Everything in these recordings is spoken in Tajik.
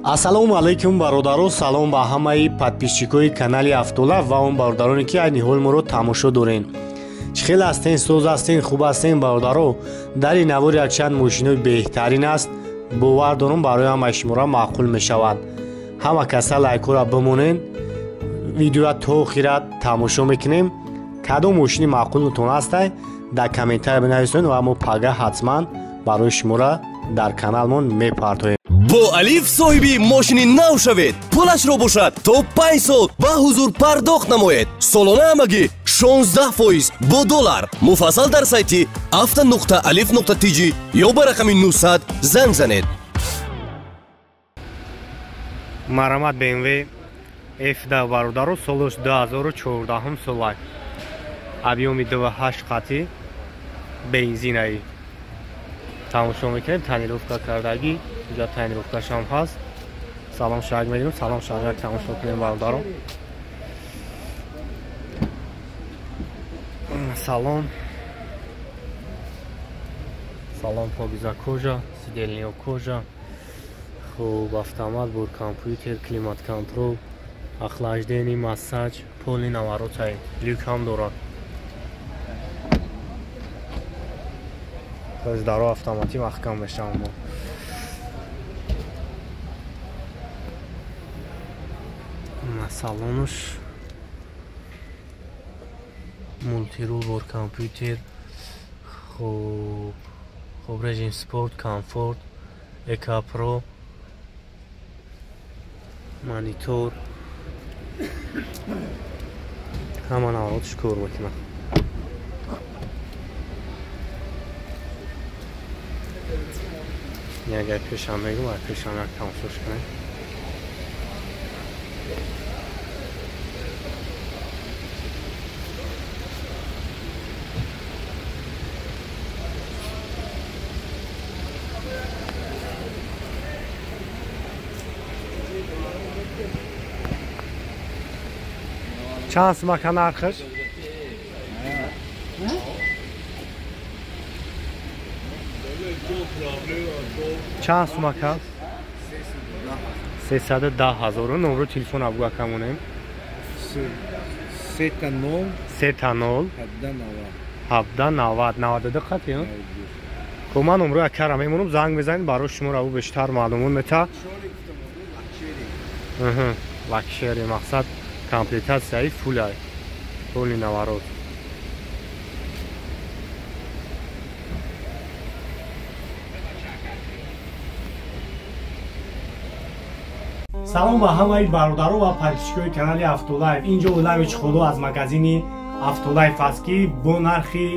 Ассалому алайкум бародаро, салом ба ҳамаи подписчикои канали Автола ва он бародароне ки айни ҳол моро тамошо дорен. Чӣ хел ҳастен, соз ҳастен, хуб ҳастен бародаро? Дар ин навори якчанд мошинои беҳтарин аст. Бовар дорам барои ҳамаи шуморо маъқул мешавад. Ҳама каса лайкора бимонен, видеоро то охират тамошо мекунем. Кадом мошини маъқултон ҳастай дар комментария бинависед ва мо пага ҳатман барои шуморо дар каналмон мепартоем. бо алиф соҳиби мошини нав шавед. пулашро бошад то 5 сол ва ҳузур пардохт намоед. солона ҳамагӣ 16% бо $. муфассал дар сайти afta.alif.tg ё ба рақами 900 занг занед. Марамат BMW F10 бародаро, солош 2014 солай. Объёми 28 қати бензинаи. тамошо мекунем, тонировка кардагӣ, инҷа тонировкашам ҳаст. Салом шаг медиҳем, салом шаг тамошо кунем бародаро. Салом. Салом покиза кожа, сидельниё кожа. Хуб, автомат, бур компютер, климат контрол, охлаждение, массаж, полни наворотай, люк ҳам дорад. даро автоматӣ маҳкам мешавад. салонуш мултирул бор компютер. хуб режим спорт, комфорт, экапро, монитор, ҳама наворотиш кор мекунад. Ягар пешам мегум, ва пешам як тамошош кунем. Чанд сумака нархиш? چند سومک هست؟ 310,000. نمره تلفن ابو اکمونیم 3-0 17-90 92 قطعی هم؟ که من نمره اکرم میمونم زنگ بزنید برای شما رو بیشتر معلومون میتا. لکشری مقصد کامپلیتاسیای فولای فولی نوارود. салом ба ҳамаи бародаро ва подписчикои канали Автолайф. инҷо улави чиходо аз магазини Автолайф аст ки бо нархи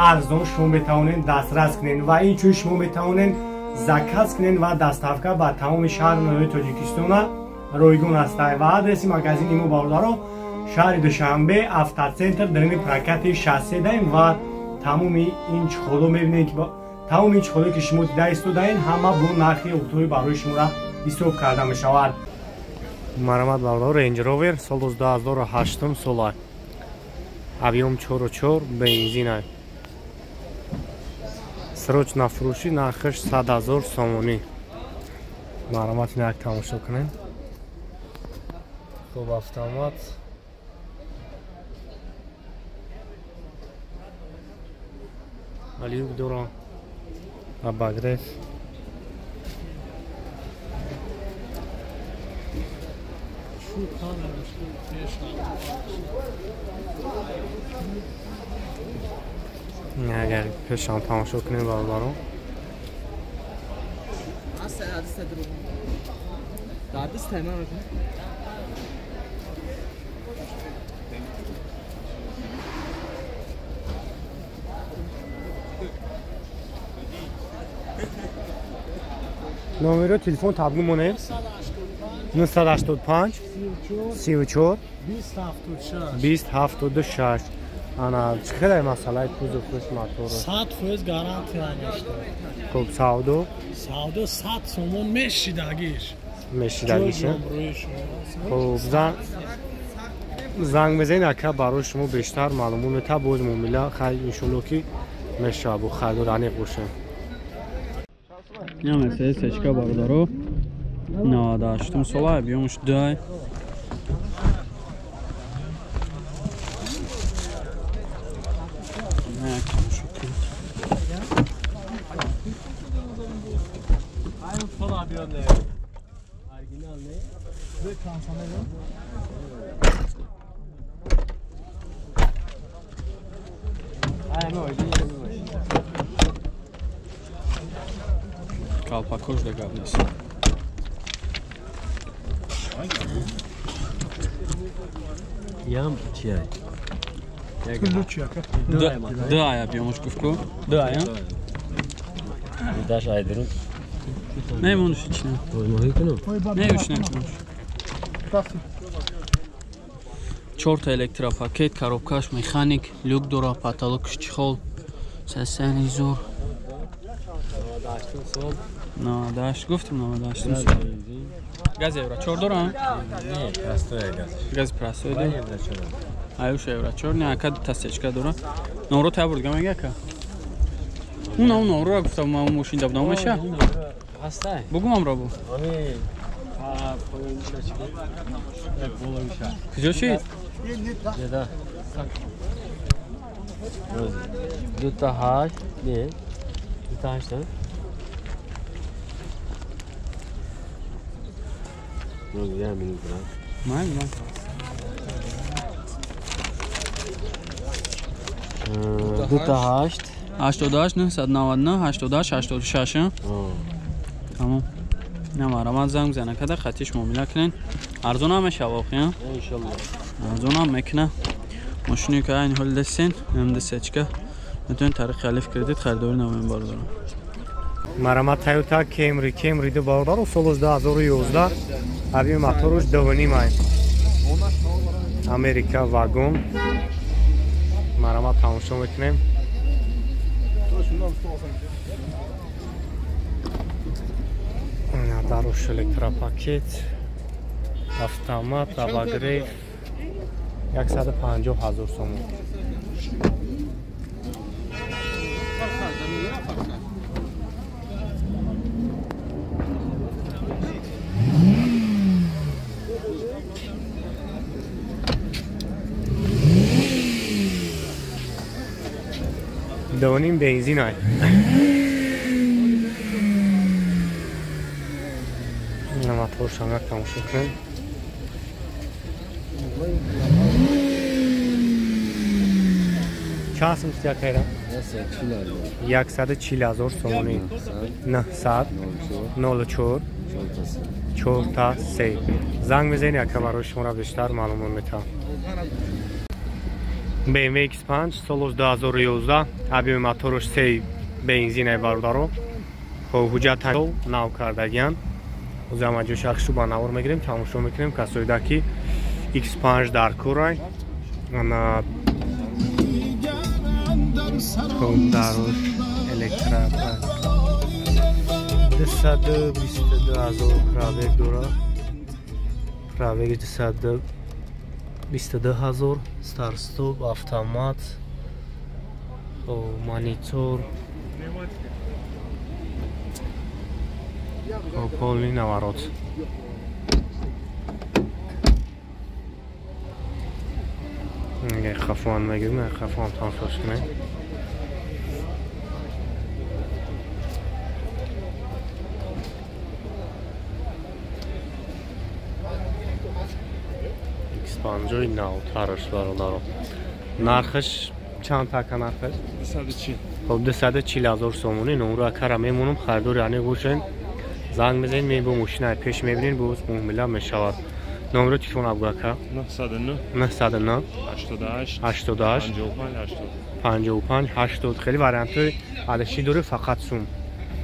арзон шумо метавонед дастрас кунед ва инчунин шумо метавонед заказ кунед ва доставка ба тамоми шаҳри ноҳияи Тоҷикистона ройгон астад. ва адреси магазини мо бародаро шаҳри Душанбе, автоцентр, дарини прокати шассе даем ва тамоми ин чиходо мебинед ки тамоми ин чиходо ки шумо дида истодаед ҳама бо нархи оқтоби барои шумора ҳисоб карда мешавад. марамат бародаро, Range Rover соли 2008 сола. объём 4.4 бензина. срочна фурӯшӣ, нархиш 100,000 сомонӣ. марамат ин як тамошо кунем. хуб, автомат. алюк дорам. обогрев. اگر پشان تماشا کنیم برادران نمره تلفن تبلیغ مونه 985 34 2076. ана чӣ хеле масъалаи кузовиш мотор 100% гарантия нешта. хуб, савдо 100 сомон мешидагиш. хуб, занг мезанед ака барои шумо бештар маълумот мета. боз муомила хай иншоалло ки мешава бо хайру раниқ бошем. Яме сечка бародаро 98 sola объемуш 2. Kalpakoş da gavnes. Ям чай. Да, объемуш кувку. Да, я. Даш айдырын. Ne bunun içine? Oymayı kunu. Ne içine bunun? 4 elektropaket, коробкаш механик, люк дора, потолок чехол, телевизор. Наводаш, гуфтам наводаш. Газ евро 4 дора? Не, простой газ. Газ простой да? Евро 4. Аюш евро 4, не акад тастечка дора. Номро та бурдгам яка? Уна номро гуфтам машин давно меша. Хастай. Бугум амро бу. Ами поинчачка. Боловиша. Куҷоши? Деда. Дута ҳашт, не. Дута ҳашт. Ну, я минут брат. Май. Дута ҳашт. 88 999 88 86. Тамом. Намара ман занг бизана када хатиш муомила кунен. Арзон ҳам мешава воқеан? Иншаллоҳ. Арзон ҳам мекуна. Мошини ки айн ҳол дастен, МД-сечка. метавонед тариқи алиф кредит харидори навоен бардорам. Марама Toyota Camry ду бардору соли 2011. Аби моторуш 2.5 май. Америка вагон. Марама тамошо мекунем. Даруш электропакет, автомат, обогрев 150,000 сом. Доним бензин ай. Мотор шанак тамошо кунем. Чанд сум стия кайра? 140,000 сомони. 900 04 43. Занг мезени ака барои шуморо бештар маълумот метавам. BMW X5 соли 2011. Объеми моторуш 3 бензин бародаро. хоб ҳуҷҷат нав кардагиян. Узама ҷо шахшу ба навор мегирем, тамошо мекунем касоида ки X5 дар курай. Ана даруш электропак 222,000 пробег дора. Пробеги 222,000. Старт стоп, автомат, монитор, полный наворот. Хафон мегирем, хафон тамошош кунем. X5 нав тараш бародаро. Нархаш чанд така нархаш? 240. خب 240,000 сомони номро акара мемонам харидори ани гӯшен. Занг мезанед мебо мошина пеш мебинед боз муомила мешавад. номро телефон абгака 909 88 88 55 80 хеле вариантои алиши дори фақат сум.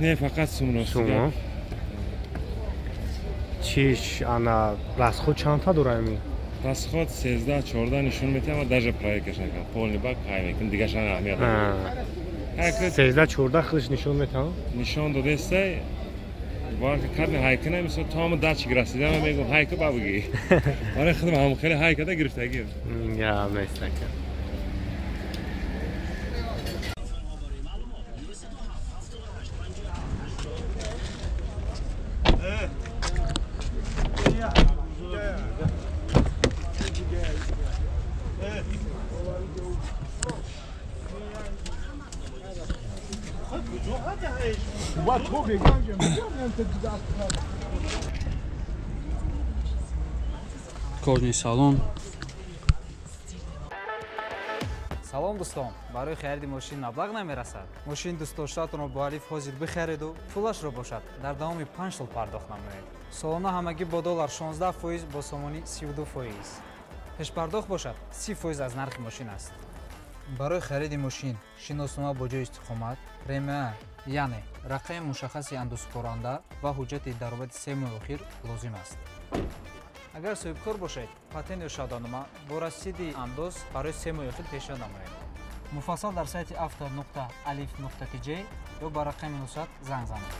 Не фақат сум. Сум. Чиш ана расход чанта дораеми? расход 13-14 нишон метавам, даже проекташ накам. Полный бак каймекам, дигашан аҳамият надорад. 13-14 худаш нишон метавам? нишон додестай варка карни ҳайкана мисол тому дачи расидам мегум ҳайка бабуги. Ора худам ҳам хеле ҳайкада гирифтагӣ. Я местака. кожни салон. салом дӯстон, барои хариди мошин маблағ намерасад? Мошин дӯстдоштаатонро бо алиф ҳозир бихариду пулашро бошад дар давоми 5 сол пардохт намоед. Солона ҳамагӣ бо доллар 16% бо сомонӣ 32%. пешпардохт бошад 30% аз нархи мошин аст. барои хариди мошин шиноснома бо ҷои истиқомат, премия яъне рақами мушаххаси андозкоранда ва ҳуҷҷати дар бобати 3 моҳи охир лозим аст. агар соҳибкор бошед, патент ё шаҳдонома бо расиди андоз барои 3 моҳи охир пешниҳод намоед. муфассал дар сайти avto.alif.tj ё ба рақами 900 занг занед.